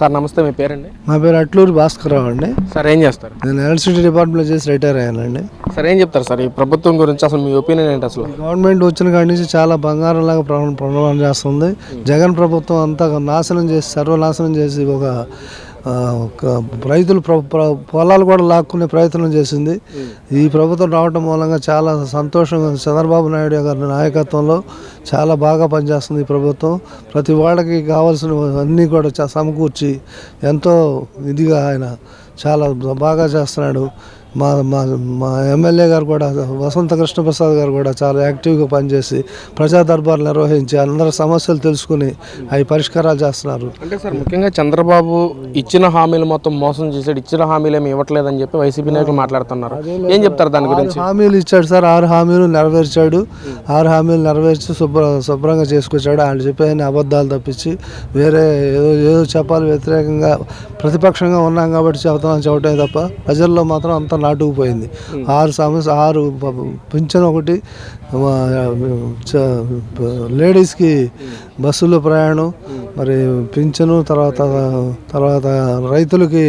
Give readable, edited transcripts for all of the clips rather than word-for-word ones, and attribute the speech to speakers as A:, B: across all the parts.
A: Sir నమస్తే, మీ పేరండి?
B: నా పేరు అట్లూరి భాస్కరరావు అండి.
A: సార్ ఏం చేస్తారు?
B: నేను ఎలక్ట్రిసిటీ డిపార్ట్మెంట్లో చేసి రిటైర్ అయ్యానండి.
A: సార్ ఏం చెప్తారు సార్ ఈ ప్రభుత్వం గురించి? అసలు మీ ఒపీనియన్ ఏంటి? అసలు
B: గవర్నమెంట్ వచ్చిన కాడి నుంచి చాలా బంగారంలాగా ప్రమాణం చేస్తుంది. జగన్ ప్రభుత్వం అంతా నాశనం చేసి సర్వనాశనం చేసి ఒక రైతులు పొలాలు కూడా లాక్కునే ప్రయత్నం చేసింది. ఈ ప్రభుత్వం రావడం మూలంగా చాలా సంతోషంగా చంద్రబాబు నాయుడు గారి నాయకత్వంలో చాలా బాగా పనిచేస్తుంది ఈ ప్రభుత్వం. ప్రతి వాళ్ళకి కావాల్సిన అన్నీ కూడా సమకూర్చి ఎంతో ఇదిగా ఆయన చాలా బాగా చేస్తున్నాడు. మా మా మా ఎమ్మెల్యే గారు కూడా వసంత కృష్ణప్రసాద్ గారు కూడా చాలా యాక్టివ్గా పనిచేసి ప్రజా దర్బార్లు నిర్వహించి అందరి సమస్యలు తెలుసుకుని అవి పరిష్కారాలు చేస్తున్నారు.
A: అంటే సార్ ముఖ్యంగా చంద్రబాబు ఇచ్చిన హామీలు మొత్తం మోసం చేశాడు, ఇచ్చిన హామీలు ఏమి ఇవ్వట్లేదని చెప్పి వైసీపీ నాయకులు మాట్లాడుతున్నారు. ఏం చెప్తారు దాని గురించి?
B: హామీలు ఇచ్చాడు సార్, 6 హామీలు నెరవేర్చాడు. 6 హామీలు నెరవేర్చి శుభ్రంగా చేసుకొచ్చాడు. ఆయన చెప్పేది అబద్ధాలు తప్పించి వేరే ఏదో చెప్పాలి. వ్యతిరేకంగా ప్రతిపక్షంగా ఉన్నాం కాబట్టి చెప్పటమే తప్ప ప్రజల్లో మాత్రం అంత నాటుకుపోయింది. 6 పింఛన్ ఒకటి, లేడీస్కి బస్సులో ప్రయాణం, మరి పింఛను, తర్వాత రైతులకి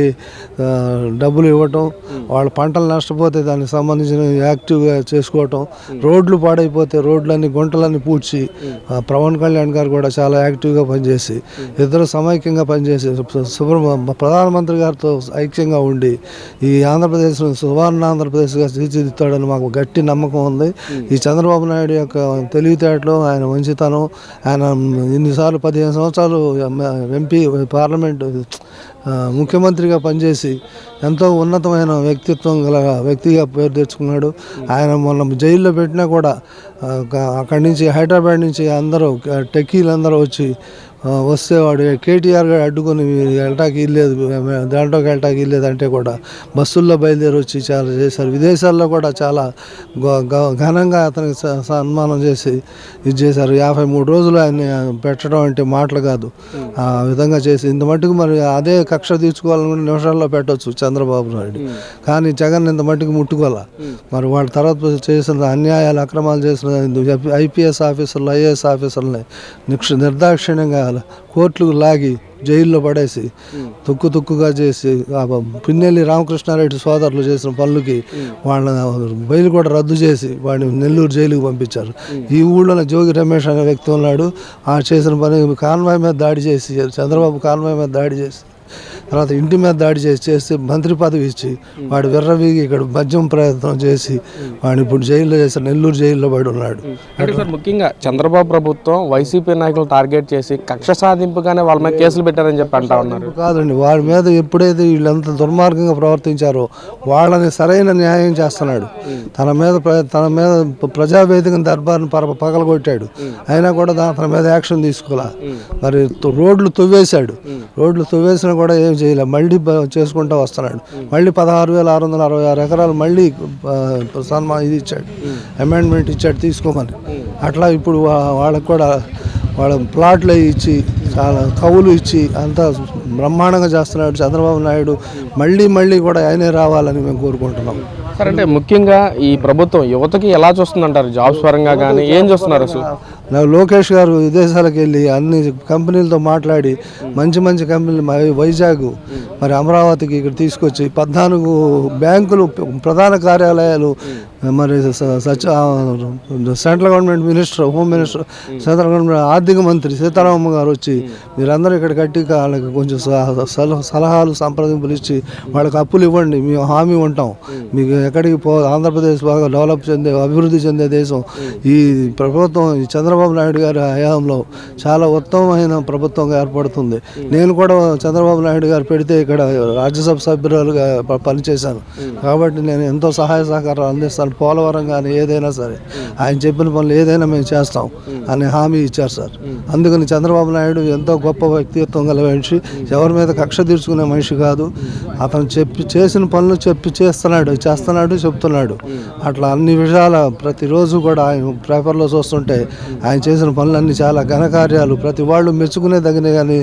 B: డబ్బులు ఇవ్వటం, వాళ్ళ పంటలు నష్టపోతే దానికి సంబంధించిన యాక్టివ్గా చేసుకోవటం, రోడ్లు పాడైపోతే రోడ్లన్నీ గుంటలన్నీ పూడ్చి పవన్ కళ్యాణ్ గారు కూడా చాలా యాక్టివ్గా పనిచేసి ఇద్దరు సమైక్యంగా పనిచేసి ప్రధానమంత్రి గారితో ఐక్యంగా ఉండి ఈ ఆంధ్రప్రదేశ్ సువర్ణ ఆంధ్రప్రదేశ్గా తీర్చిదిద్దాడని మాకు గట్టి నమ్మకం ఉంది. ఈ చంద్రబాబు నాయుడు యొక్క తెలివితేటలు, ఆయన మంచితనం, ఆయన ఇన్నిసార్లు 15 సంవత్సరాలు ఎంపీ పార్లమెంటు ముఖ్యమంత్రిగా పనిచేసి ఎంతో ఉన్నతమైన వ్యక్తిత్వం గల వ్యక్తిగా పేరు తెచ్చుకున్నాడు. ఆయన మొన్న జైల్లో పెట్టినా కూడా అక్కడి నుంచి హైదరాబాద్ నుంచి అందరూ టెక్కీలు అందరూ వస్తే వాడు కేటీఆర్ గారు అడ్డుకొని వెళ్ళటానికి ఇల్లేదు, దాంట్లోకి వెళ్ళటానికి ఇల్లేదు అంటే కూడా బస్సుల్లో బయలుదేరి వచ్చి చాలా చేశారు. విదేశాల్లో కూడా చాలా ఘనంగా అతనికి సన్మానం చేసి ఇది చేశారు. 53 రోజులు ఆయన్ని పెట్టడం అంటే మాటలు కాదు. ఆ విధంగా చేసి ఇంత మట్టుకు మరి అదే కక్ష తీర్చుకోవాలనుకుంటే నిమిషాల్లో పెట్టవచ్చు చంద్రబాబు నాయుడు. కానీ జగన్ ఇంత మట్టుకు ముట్టుకోవాలా. మరి వాళ్ళ తర్వాత చేసిన అన్యాయాలు, అక్రమాలు చేసిన ఐపీఎస్ ఆఫీసర్లు, ఐఏఎస్ ఆఫీసర్లని నిర్దాక్షిణ్యంగా కోర్టులకు లాగి జైల్లో పడేసి తుక్కుగా చేసి పిన్నెల్లి రామకృష్ణారెడ్డి సోదరులు చేసిన పనులకి వాళ్ళ బయలు కూడా రద్దు చేసి వాడిని నెల్లూరు జైలుకి పంపించారు. ఈ ఊళ్ళో జోగి రమేష్ అనే వ్యక్తి ఉన్నాడు. ఆ చేసిన పని కాన్వాయ్ మీద దాడి చేసి, చంద్రబాబు కాన్వాయ్ మీద దాడి చేసి, తర్వాత ఇంటి మీద దాడి చేసి మంత్రి పదవి ఇచ్చి వాడు విర్రవీగి ఇక్కడ మద్యం ప్రయత్నం చేసి వాడు ఇప్పుడు జైల్లో చేసి నెల్లూరు జైల్లో పడి ఉన్నాడు.
A: అంటే సార్ ముఖ్యంగా చంద్రబాబు ప్రభుత్వం వైసీపీ నాయకులు టార్గెట్ చేసి కక్ష సాధింపుగానే వాళ్ళ మీద కేసులు పెట్టారని చెప్పి అంటా ఉన్నారు.
B: కాదండి, వాడి మీద ఎప్పుడైతే వీళ్ళంత దుర్మార్గంగా ప్రవర్తించారో వాళ్ళని సరైన న్యాయం చేస్తున్నాడు. తన మీద ప్రజావేదిక దర్బార్ని పగలగొట్టాడు. అయినా కూడా తన మీద యాక్షన్ తీసుకోవాలా. మరి రోడ్లు తవ్వేసినా కూడా ఏం చేయలే, మళ్ళీ చేసుకుంటూ వస్తున్నాడు. మళ్ళీ 16,666 ఎకరాలు మళ్ళీ ఇది ఇచ్చాడు, అమెండ్మెంట్ ఇచ్చాడు తీసుకోమని. అట్లా ఇప్పుడు వాళ్ళకు కూడా వాళ్ళ ప్లాట్లు ఇచ్చి చాలా కవులు ఇచ్చి అంతా బ్రహ్మాండంగా చేస్తున్నాడు చంద్రబాబు నాయుడు. మళ్ళీ కూడా ఆయనే రావాలని మేము కోరుకుంటున్నాం.
A: సార్ అంటే ముఖ్యంగా ఈ ప్రభుత్వం యువతకి ఎలా చూస్తుందంటారు? జాబ్స్ పరంగా కానీ ఏం చూస్తున్నారు? అసలు
B: లోకేష్ గారు విదేశాలకు వెళ్ళి అన్ని కంపెనీలతో మాట్లాడి మంచి కంపెనీలు వైజాగ్, మరి అమరావతికి ఇక్కడ తీసుకొచ్చి 14 బ్యాంకులు ప్రధాన కార్యాలయాలు, మరి central government minister, home minister, central government ఆర్థిక మంత్రి సీతారామమ్మ గారు వచ్చి మీరందరూ ఇక్కడ కట్టి వాళ్ళకి కొంచెం సలహాలు సంప్రదింపులు ఇచ్చి వాళ్ళకి అప్పులు ఇవ్వండి, మేము హామీ ఉంటాం, మీకు ఎక్కడికి ఆంధ్రప్రదేశ్ బాగా అభివృద్ధి చెందే దేశం. ఈ ప్రభుత్వం ఈ చంద్రబాబు నాయుడు గారి హయాంలో చాలా ఉత్తమమైన ప్రభుత్వంగా ఏర్పడుతుంది. నేను కూడా చంద్రబాబు నాయుడు గారు పెడితే ఇక్కడ రాజ్యసభ సభ్యురాలుగా పనిచేశాను కాబట్టి నేను ఎంతో సహాయ సహకారాలు అందిస్తాను. పోలవరం కానీ ఏదైనా సరే ఆయన చెప్పిన పనులు ఏదైనా మేము చేస్తాం అని హామీ ఇచ్చారు సార్. అందుకని చంద్రబాబు నాయుడు ఎంతో గొప్ప వ్యక్తిత్వం గల మనిషి, ఎవరి మీద కక్ష తీర్చుకునే మనిషి కాదు. అతను చేసిన పనులు చేస్తున్నాడు చెప్తున్నాడు. అట్లా అన్ని విషయాల ప్రతిరోజు కూడా ఆయన పేపర్లో చూస్తుంటే ఆయన చేసిన పనులన్నీ చాలా ఘనకార్యాలు, ప్రతి వాళ్ళు మెచ్చుకునే తగిన కానీ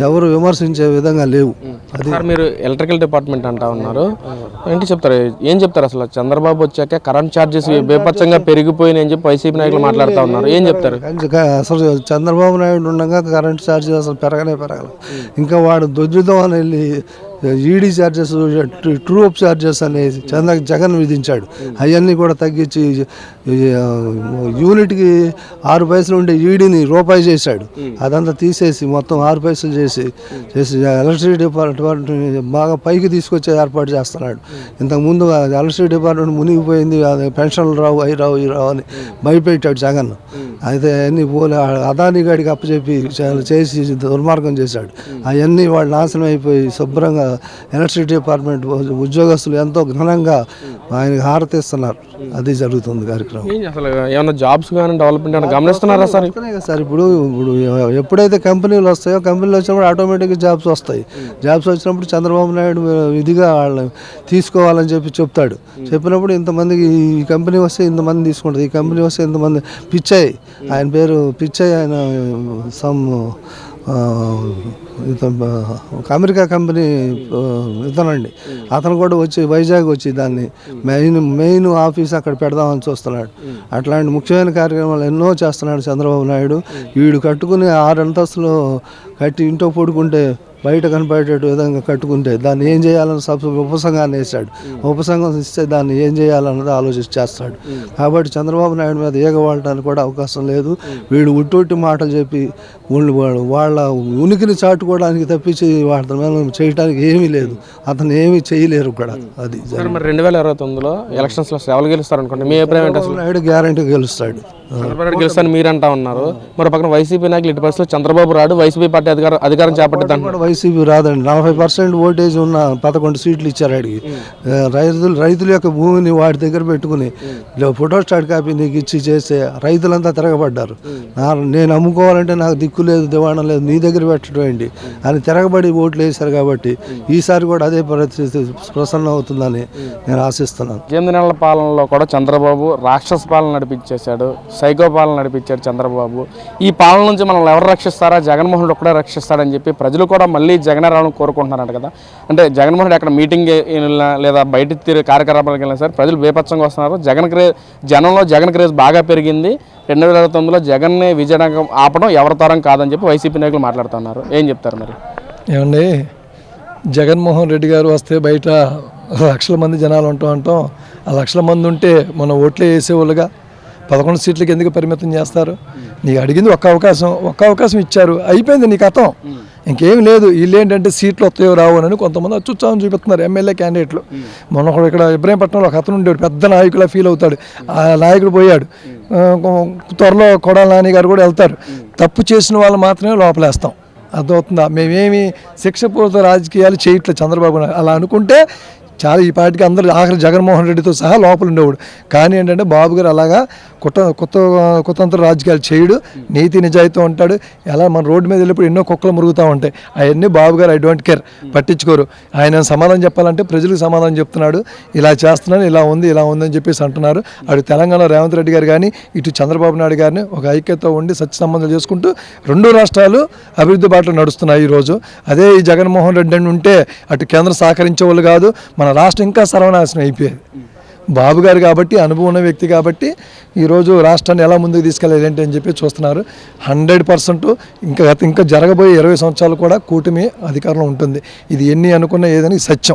B: ఎవరు విమర్శించే విధంగా లేవు.
A: అది మీరు ఎలక్ట్రికల్ డిపార్ట్మెంట్ అంటా ఉన్నారు. ఏంటి చెప్తారు, ఏం చెప్తారు అసలు చంద్రబాబు వచ్చాక కరెంట్ ఛార్జెస్ బేపచ్చంగా పెరిగిపోయినాయి అని చెప్పి వైసీపీ నాయకులు మాట్లాడుతూ ఉన్నారు, ఏం చెప్తారు?
B: అసలు చంద్రబాబు నాయుడు ఉండగా కరెంట్ ఛార్జెస్ అసలు పెరగలే. ఇంకా వాడు దొద్దుదాం అని వెళ్ళి ED charges, true up charges అనేది జగన్ విధించాడు. అవన్నీ కూడా తగ్గించి యూనిట్కి 6 పైసలు ఉండే ఈడీని రూపాయి చేశాడు. అదంతా తీసేసి మొత్తం 6 పైసలు చేసి ఎలక్ట్రిసిటీ డిపార్ట్మెంట్ బాగా పైకి తీసుకొచ్చే ఏర్పాటు చేస్తున్నాడు. ఇంతకుముందు ఎలక్ట్రిసిటీ డిపార్ట్మెంట్ మునిగిపోయింది, పెన్షన్లు రావు, అవి రావు, ఇవి రావు అని భయపెట్టాడు జగన్. అయితే అన్నీ పోలే అదాని గాడికి అప్పచెప్పి చేసి దుర్మార్గం చేశాడు. అవన్నీ వాళ్ళు నాశనం అయిపోయి శుభ్రంగా ఎలక్ట్రిసిటీ డిపార్ట్మెంట్ ఉద్యోగస్తులు ఎంతో ఘనంగా ఆయనకు హారతిస్తున్నారు. అది జరుగుతుంది కార్యక్రమం.
A: అసలు ఏమన్నా జాబ్స్ కానీ డెవలప్మెంట్ గమనిస్తున్నారా సార్?
B: సార్ ఇప్పుడు ఎప్పుడైతే కంపెనీలు వస్తాయో, కంపెనీలు వచ్చినప్పుడు ఆటోమేటిక్గా జాబ్స్ వస్తాయి. జాబ్స్ వచ్చినప్పుడు చంద్రబాబు నాయుడు విధిగా వాళ్ళని తీసుకోవాలని చెప్తాడు. చెప్పినప్పుడు ఇంతమందికి ఈ కంపెనీ వస్తే ఇంతమంది తీసుకుంటుంది, ఈ కంపెనీ వస్తే ఇంతమంది. పిచ్చయ్య ఆయన పేరు, పిచ్చయ్య ఆయన సమ్ ఒక అమెరికా కంపెనీ ఇతనండి. అతను కూడా వచ్చి వైజాగ్ వచ్చి దాన్ని మెయిన్ ఆఫీస్ అక్కడ పెడదామని చూస్తున్నాడు. అట్లాంటి ముఖ్యమైన కార్యక్రమాలు ఎన్నో చేస్తున్నాడు చంద్రబాబు నాయుడు. వీడు కట్టుకుని 6 అంతస్తులు కట్టి ఇంట్లో పడుకుంటే బయట కనపడేట విధంగా కట్టుకుంటే దాన్ని ఏం చేయాలని ఉపసంఘాన్ని వేశాడు. ఉపసంఘం ఇస్తే దాన్ని ఏం చేయాలన్నది ఆలోచించి చేస్తాడు. కాబట్టి చంద్రబాబు నాయుడు మీద ఏగవాడటానికి కూడా అవకాశం లేదు. వీళ్ళు ఉట్టి మాటలు చెప్పి వాళ్ళ ఉనికిని చాటుకోవడానికి తప్పించి వాళ్ళ మీద చేయడానికి ఏమీ లేదు. అతను ఏమీ చేయలేరు కూడా. అది
A: మరి 2029లో ఎలక్షన్స్లో ఎవరు గెలుస్తారు అనుకోండి, మీ అభిప్రాయం ఏంటి? అసలు
B: నాయుడు గ్యారంటీ గెలుస్తాడు.
A: గెలుస్తాను మీరు అంటా ఉన్నారు. మరి పక్కన వైసీపీ నాయకులు ఇటు పరిస్థితుల్లో చంద్రబాబు రాడు, వైసీపీ పార్టీ అధికారం చేపట్టింది.
B: వైసీపీ రాదండి. 40% ఓటేజ్ ఉన్న 11 సీట్లు ఇచ్చారు అడిగి. రైతుల యొక్క భూమిని వాడి దగ్గర పెట్టుకుని ఫోటోస్టాట్ కాపీ నీకు ఇచ్చి చేస్తే రైతులంతా తిరగబడ్డారు. నేను అమ్ముకోవాలంటే నాకు దిక్కు లేదు, దివాణం లేదు, నీ దగ్గర పెట్టడం ఏంటి అని తిరగబడి ఓట్లు వేశారు. కాబట్టి ఈసారి కూడా అదే పరిస్థితి ప్రసన్నం అవుతుందని నేను ఆశిస్తున్నాను.
A: 8 నెలల పాలనలో కూడా చంద్రబాబు రాక్షస పాలన నడిపించేశాడు, సైకో పాలన నడిపించాడు చంద్రబాబు. ఈ పాలన నుంచి మనల్ని ఎవరు రక్షిస్తారా? జగన్మోహన్ రెడ్డి ఒక్కడే రక్షిస్తాడని చెప్పి ప్రజలు కూడా మళ్ళీ జగన్ రావాలని కోరుకుంటున్నారంట కదా. అంటే జగన్మోహన్ రెడ్డి అక్కడ మీటింగ్ లేదా బయట తిరిగి కార్యకలాపాలకు వెళ్ళినా సరే ప్రజలు బేపచ్చంగా వస్తున్నారు. జనంలో జగన్ క్రేజ్ బాగా పెరిగింది. 2029లో జగన్ని విజయనగరం ఆపడం ఎవరి తరం కాదని చెప్పి వైసీపీ నాయకులు మాట్లాడుతున్నారు. ఏం చెప్తారు మరి?
C: ఏమండి, జగన్మోహన్ రెడ్డి గారు వస్తే బయట లక్షల మంది జనాలు అంటాం. ఆ లక్షల మంది ఉంటే మన ఓట్లే వేసేవాళ్ళుగా 11 సీట్లకి ఎందుకు పరిమితం చేస్తారు? నీకు అడిగింది ఒక్క అవకాశం ఇచ్చారు, అయిపోయింది నీ కథం, ఇంకేం లేదు. వీళ్ళు ఏంటంటే సీట్లు వస్తాయో రావు అని కొంతమంది అత్యుత్సాహం చూపిస్తున్నారు ఎమ్మెల్యే క్యాండిడేట్లు. మొన్న ఇక్కడ ఇబ్రాహీంపట్నంలో ఒక అతను ఉండేవాడు, పెద్ద నాయకులా ఫీల్ అవుతాడు. ఆ నాయకుడు పోయాడు. త్వరలో కొడాల నాని గారు కూడా వెళ్తారు. తప్పు చేసిన వాళ్ళు మాత్రమే లోపలేస్తాం. అర్థమవుతుందా? మేమేమి శిక్షపూరిత రాజకీయాలు చేయట్లేదు చంద్రబాబు. అలా అనుకుంటే చాలా ఈ పార్టీకి అందరూ ఆఖరి జగన్మోహన్ రెడ్డితో సహా లోపల ఉండేవాడు. కానీ ఏంటంటే బాబు గారు అలాగా కుతంత్ర రాజకీయాలు చేయడు, నీతి నిజాయితీ ఉంటాడు. ఎలా మన రోడ్డు మీద వెళ్ళినప్పుడు ఎన్నో కుక్కలు మురుగుతూ ఉంటాయి. అవన్నీ బాబు గారు ఐ డోంట్ కేర్, పట్టించుకోరు. ఆయన సమాధానం చెప్పాలంటే ప్రజలకు సమాధానం చెప్తున్నాడు. ఇలా చేస్తున్నాను, ఇలా ఉంది అని చెప్పేసి అంటున్నారు. అటు తెలంగాణ రేవంత్ రెడ్డి గారు కానీ ఇటు చంద్రబాబు నాయుడు గారిని ఒక ఐక్యతతో ఉండి సత్య సంబంధాలు చేసుకుంటూ 2 రాష్ట్రాలు అభివృద్ధి బాటలో నడుస్తున్నాయి ఈరోజు. అదే ఈ జగన్మోహన్ రెడ్డి అని ఉంటే అటు కేంద్రం సహకరించే వాళ్ళు కాదు, మన రాష్ట్రం ఇంకా సర్వనాశనం అయిపోయేది. బాబు గారు కాబట్టి, అనుభవం ఉన్న వ్యక్తి కాబట్టి ఈరోజు రాష్ట్రాన్ని ఎలా ముందుకు తీసుకెళ్ళాలి ఏంటి అని చెప్పి చూస్తున్నారు. 100% ఇంకా జరగబోయే 20 సంవత్సరాలు కూడా కూటమి అధికారంలో ఉంటుంది. ఇది ఎన్ని అనుకున్న ఏదని సత్యం.